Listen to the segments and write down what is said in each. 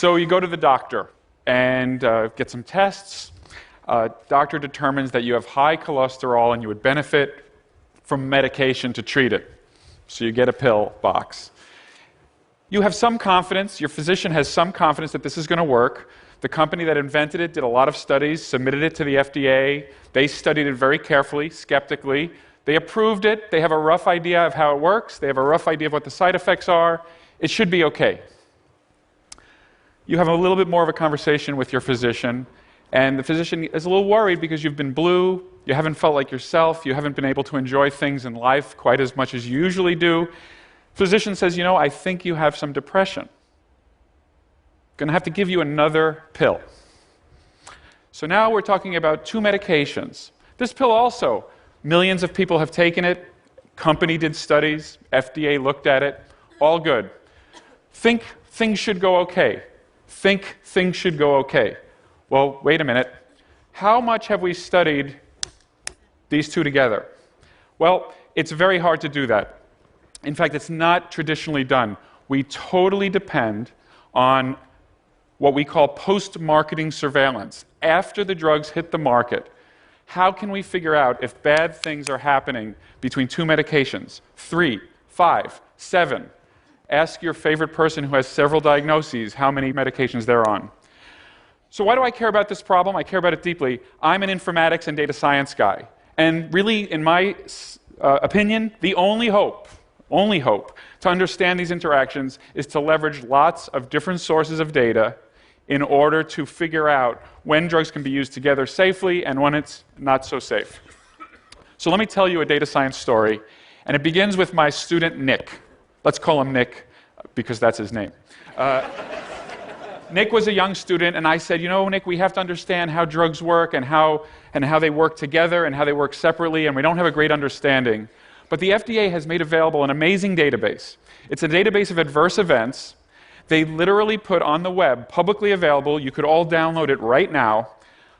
So you go to the doctor and get some tests. Doctor determines that you have high cholesterol and you would benefit from medication to treat it. So you get a pill box. You have some confidence, your physician has some confidence that this is going to work. The company that invented it did a lot of studies, submitted it to the FDA. They studied it very carefully, skeptically. They approved it. They have a rough idea of how it works. They have a rough idea of what the side effects are. It should be okay. You have a little bit more of a conversation with your physician, and the physician is a little worried because you've been blue, you haven't felt like yourself, you haven't been able to enjoy things in life quite as much as you usually do. Physician says, you know, I think you have some depression. Going to have to give you another pill. So now we're talking about 2 medications. This pill also, millions of people have taken it, company did studies, FDA looked at it, all good. Think things should go okay. Think things should go okay. Well, wait a minute. How much have we studied these 2 together? Well, it's very hard to do that. In fact, it's not traditionally done. We totally depend on what we call post-marketing surveillance. After the drugs hit the market, how can we figure out if bad things are happening between 2 medications? 3, 5, 7. Ask your favorite person who has several diagnoses how many medications they're on. So why do I care about this problem? I care about it deeply. I'm an informatics and data science guy. And really, in my opinion, the only hope to understand these interactions is to leverage lots of different sources of data in order to figure out when drugs can be used together safely and when it's not so safe. So let me tell you a data science story, and it begins with my student Nick. Let's call him Nick, because that's his name. Nick was a young student, and I said, you know, Nick, we have to understand how drugs work and how they work together and how they work separately, and we don't have a great understanding. But the FDA has made available an amazing database. It's a database of adverse events. They literally put on the web, publicly available, you could all download it right now,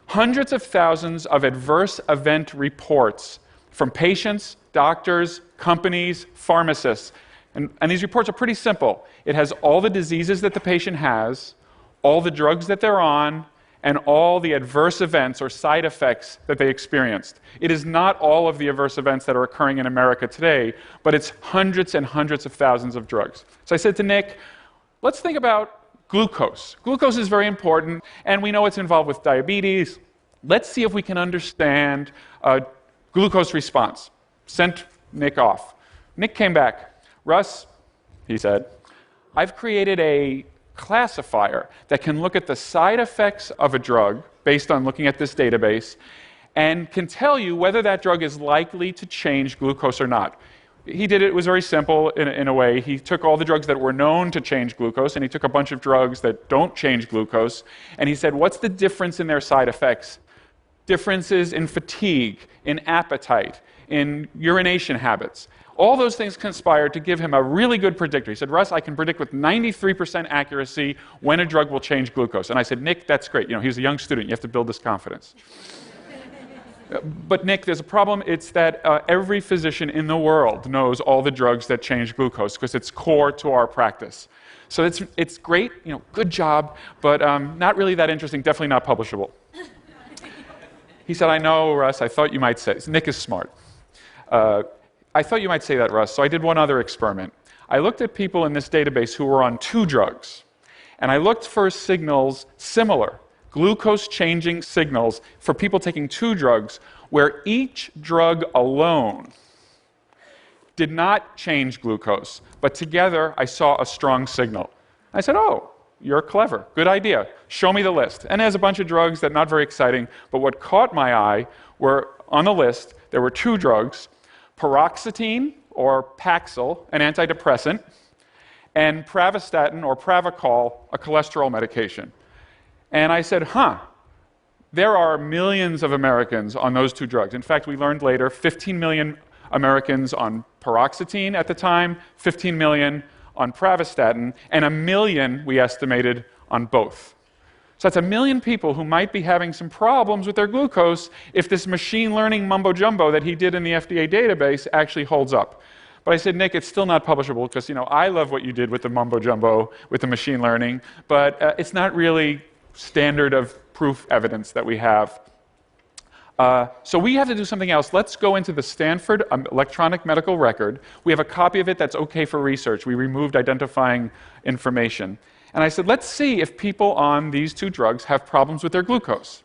hundreds of thousands of adverse event reports from patients, doctors, companies, pharmacists. And these reports are pretty simple. It has all the diseases that the patient has, all the drugs that they're on, and all the adverse events or side effects that they experienced. It is not all of the adverse events that are occurring in America today, but it's hundreds and hundreds of thousands of drugs. So I said to Nick, let's think about glucose. Glucose is very important, and we know it's involved with diabetes. Let's see if we can understand glucose response. Sent Nick off. Nick came back. Russ, he said, I've created a classifier that can look at the side effects of a drug based on looking at this database and can tell you whether that drug is likely to change glucose or not. He did it, it was very simple in a way. He took all the drugs that were known to change glucose and he took a bunch of drugs that don't change glucose and he said, what's the difference in their side effects? Differences in fatigue, in appetite, in urination habits. All those things conspired to give him a really good predictor. He said, Russ, I can predict with 93% accuracy when a drug will change glucose. And I said, Nick, that's great. You know, he's a young student. You have to build this confidence. But Nick, there's a problem. It's that every physician in the world knows all the drugs that change glucose because it's core to our practice. So it's great, you know, good job, but not really that interesting, definitely not publishable. He said, I know, Russ, I thought you might say. Nick is smart. I thought you might say that, Russ, so I did one other experiment. I looked at people in this database who were on 2 drugs, and I looked for signals similar, glucose-changing signals for people taking 2 drugs, where each drug alone did not change glucose, but together I saw a strong signal. I said, oh, you're clever, good idea. Show me the list. And there's a bunch of drugs that are not very exciting, but what caught my eye were, on the list, there were 2 drugs, paroxetina, or Paxil, an antidepressant, and pravastatin, or Pravachol, a cholesterol medication. And I said, there are millions of Americans on those 2 drugs. In fact, we learned later, 15 million Americans on paroxetine at the time, 15 million on pravastatin, and 1 million, we estimated, on both. So that's 1 million people who might be having some problems with their glucose if this machine learning mumbo-jumbo that he did in the FDA database actually holds up. But I said, Nick, it's still not publishable because, I love what you did with the mumbo-jumbo, with the machine learning, but it's not really standard of proof evidence that we have. So we have to do something else. Let's go into the Stanford electronic medical record. We have a copy of it that's okay for research. We removed identifying information. And I said, let's see if people on these two drugs have problems with their glucose.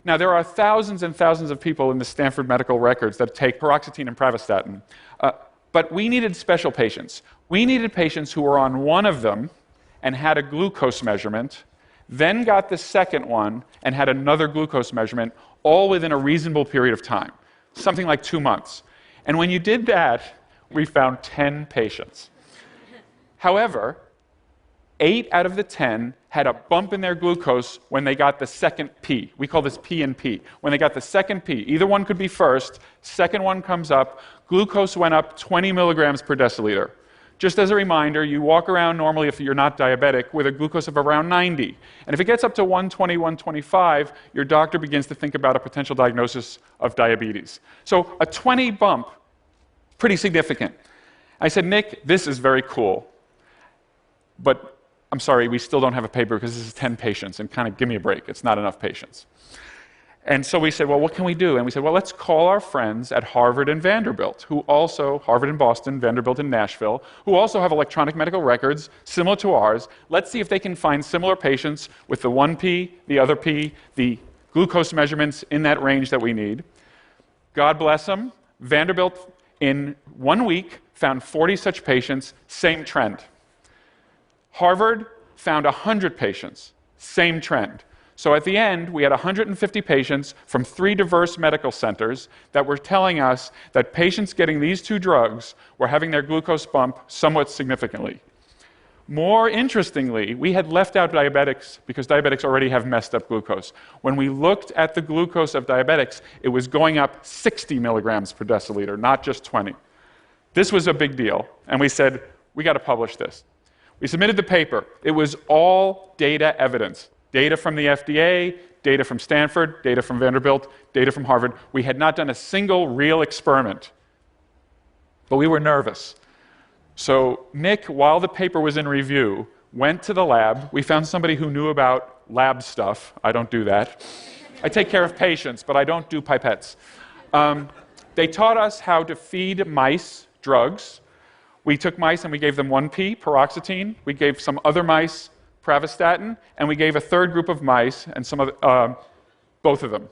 Now, there are thousands and thousands of people in the Stanford medical records that take paroxetina and pravastatin. But we needed special patients. We needed patients who were on one of them and had a glucose measurement, then got the second one and had another glucose measurement, all within a reasonable period of time, something like 2 months. And when you did that, we found 10 patients. However, 8 out of the 10 had a bump in their glucose when they got the second P. We call this P and P. When they got the second P, either one could be first, second one comes up, glucose went up 20 milligrams per deciliter. Just as a reminder, you walk around normally, if you're not diabetic, with a glucose of around 90. And if it gets up to 120, 125, your doctor begins to think about a potential diagnosis of diabetes. So a 20 bump, pretty significant. I said, Nick, this is very cool, but I'm sorry, we still don't have a paper because this is 10 patients, and kind of give me a break. It's not enough patients. And so we said, well, what can we do? And we said, well, let's call our friends at Harvard and Vanderbilt, who also, Harvard in Boston, Vanderbilt in Nashville, who also have electronic medical records similar to ours. Let's see if they can find similar patients with the one P, the other P, the glucose measurements in that range that we need. God bless them. Vanderbilt, in 1 week, found 40 such patients, same trend. Harvard found 100 patients, same trend. So at the end, we had 150 patients from 3 diverse medical centers that were telling us that patients getting these 2 drugs were having their glucose bump somewhat significantly. More interestingly, we had left out diabetics because diabetics already have messed up glucose. When we looked at the glucose of diabetics, it was going up 60 milligrams per deciliter, not just 20. This was a big deal, and we said, we got to publish this. We submitted the paper. It was all data evidence. Data from the FDA, data from Stanford, data from Vanderbilt, data from Harvard. We had not done a single real experiment, but we were nervous. So Nick, while the paper was in review, went to the lab. We found somebody who knew about lab stuff. I don't do that. I take care of patients, but I don't do pipettes. They taught us how to feed mice drugs. We took mice and we gave them 1P, paroxetine. We gave some other mice pravastatin, and we gave a third group of mice, and both of them.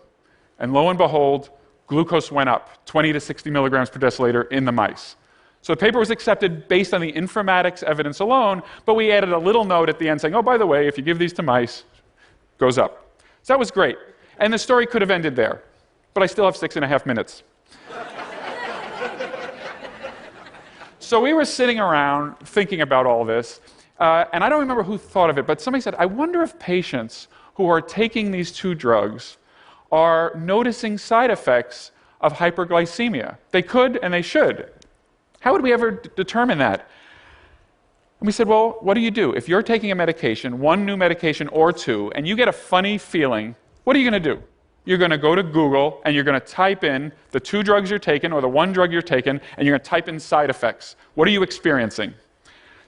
And lo and behold, glucose went up, 20 to 60 milligrams per deciliter in the mice. So the paper was accepted based on the informatics evidence alone, but we added a little note at the end saying, oh, by the way, if you give these to mice, it goes up. So that was great. And the story could have ended there, but I still have 6.5 minutes. So we were sitting around thinking about all this, and I don't remember who thought of it, but somebody said, I wonder if patients who are taking these 2 drugs are noticing side effects of hyperglycemia. They could and they should. How would we ever determine that? And we said, well, what do? If you're taking a medication, 1 new medication or 2, and you get a funny feeling, what are you going to do? You're going to go to Google and you're going to type in the 2 drugs you're taking or the 1 drug you're taking, and you're going to type in side effects. What are you experiencing?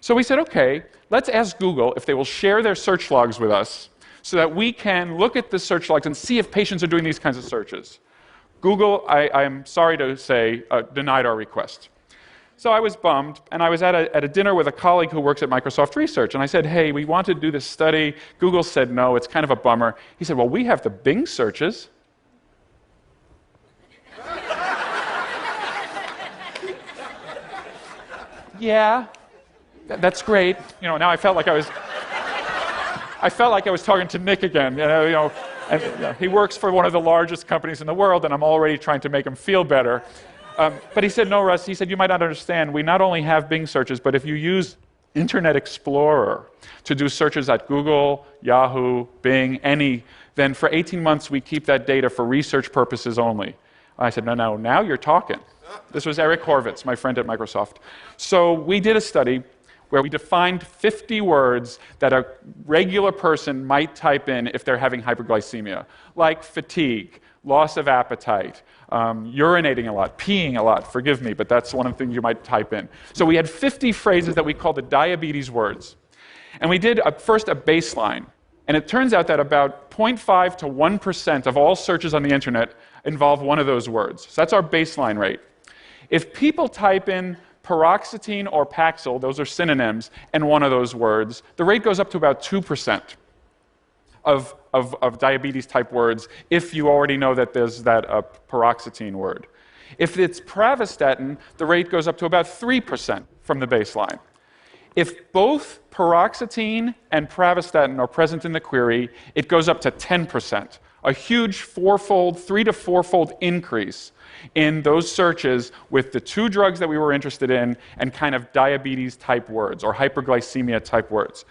So we said, okay, let's ask Google if they will share their search logs with us so that we can look at the search logs and see if patients are doing these kinds of searches. Google, I'm sorry to say, denied our request. So I was bummed, and I was at a dinner with a colleague who works at Microsoft Research, and I said, hey, we want to do this study. Google said no, it's kind of a bummer. He said, well, we have the Bing searches. Yeah, that's great. Now I felt like I was talking to Nick again. And he works for one of the largest companies in the world, and I'm already trying to make him feel better. But he said, no, Russ, he said, you might not understand. We not only have Bing searches, but if you use Internet Explorer to do searches at Google, Yahoo, Bing, then for 18 months we keep that data for research purposes only. I said, no, now you're talking. This was Eric Horvitz, my friend at Microsoft. So we did a study. where we defined 50 words that a regular person might type in if they're having hyperglycemia, like fatigue, loss of appetite, urinating a lot, peeing a lot, forgive me, but that's one of the things you might type in. So we had 50 phrases that we called the diabetes words. And we did first a baseline. And it turns out that about 0.5 to 1% of all searches on the internet involve one of those words. So that's our baseline rate. If people type in paroxetine or Paxil, those are synonyms, and one of those words, the rate goes up to about 2% of diabetes-type words if you already know that there's that paroxetine word. If it's pravastatin, the rate goes up to about 3% from the baseline. If both paroxetine and pravastatin are present in the query, it goes up to 10%, a huge fourfold, 3 to 4-fold increase in those searches with the two drugs that we were interested in and kind of diabetes-type words or hyperglycemia-type words.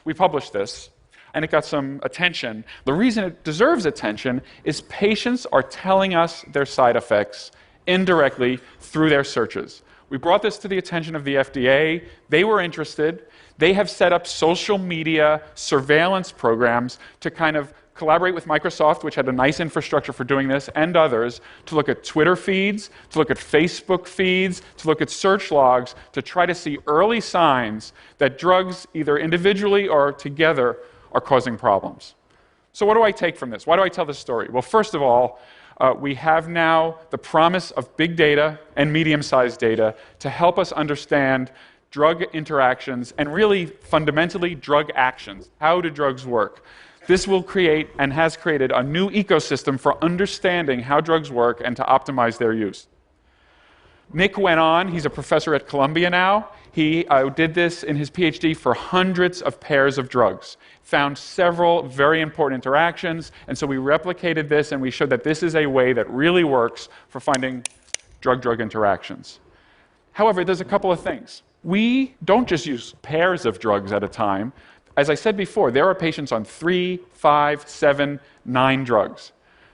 We published this, and it got some attention. The reason it deserves attention is patients are telling us their side effects indirectly through their searches. We brought this to the attention of the FDA. They were interested. They have set up social media surveillance programs to kind of collaborate with Microsoft, which had a nice infrastructure for doing this, and others, to look at Twitter feeds, to look at Facebook feeds, to look at search logs, to try to see early signs that drugs, either individually or together, are causing problems. So what do I take from this? Why do I tell this story? Well, first of all, we have now the promise of big data and medium-sized data to help us understand drug interactions and really fundamentally drug actions. How do drugs work? This will create and has created a new ecosystem for understanding how drugs work and to optimize their use. Nick went on, he's a professor at Columbia now. He did this in his PhD for hundreds of pairs of drugs, found several very important interactions, and so we replicated this and we showed that this is a way that really works for finding drug-drug interactions. However, there's a couple of things. We don't just use pairs of drugs at a time. As I said before, there are patients on 3, 5, 7, 9 drugs.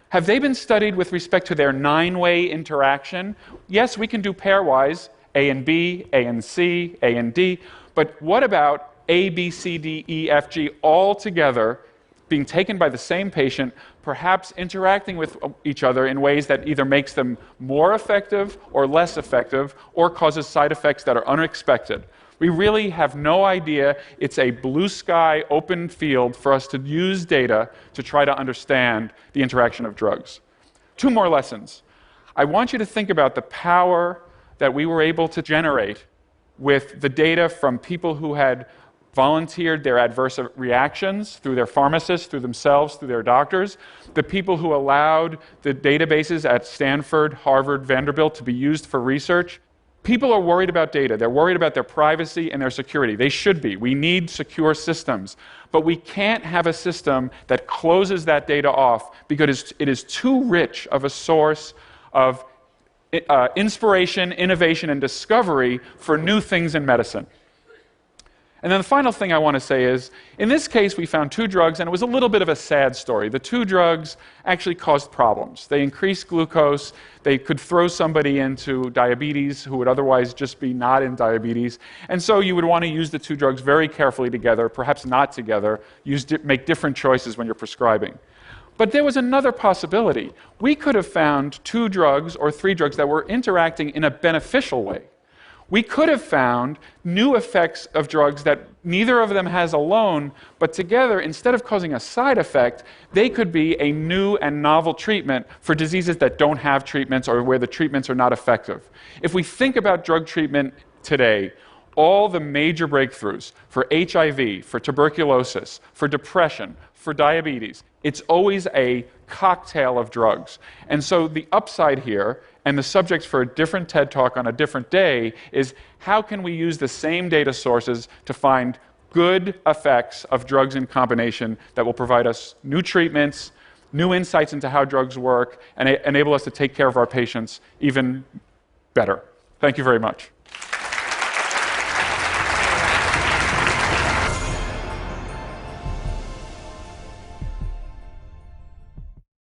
Have they been studied with respect to their 9-way interaction? Yes, we can do pairwise, A and B, A and C, A and D, but what about A, B, C, D, E, F, G all together being taken by the same patient, perhaps interacting with each other in ways that either makes them more effective or less effective or causes side effects that are unexpected? We really have no idea. It's a blue sky, open field for us to use data to try to understand the interaction of drugs. 2 more lessons. I want you to think about the power that we were able to generate with the data from people who had volunteered their adverse reactions through their pharmacists, through themselves, through their doctors, the people who allowed the databases at Stanford, Harvard, Vanderbilt to be used for research. People are worried about data. They're worried about their privacy and their security. They should be. We need secure systems. But we can't have a system that closes that data off because it is too rich of a source of inspiration, innovation, and discovery for new things in medicine. And then the final thing I want to say is, in this case, we found 2 drugs, and it was a little bit of a sad story. The 2 drugs actually caused problems. They increased glucose. They could throw somebody into diabetes who would otherwise just be not in diabetes. And so you would want to use the 2 drugs very carefully together, perhaps not together, make different choices when you're prescribing. But there was another possibility. We could have found 2 drugs or 3 drugs that were interacting in a beneficial way. We could have found new effects of drugs that neither of them has alone, but together, instead of causing a side effect, they could be a new and novel treatment for diseases that don't have treatments or where the treatments are not effective. If we think about drug treatment today, all the major breakthroughs for HIV, for tuberculosis, for depression, for diabetes, it's always a cocktail of drugs. And so the upside here, and the subject for a different TED Talk on a different day, is how can we use the same data sources to find good effects of drugs in combination that will provide us new treatments, new insights into how drugs work, and enable us to take care of our patients even better. Thank you very much.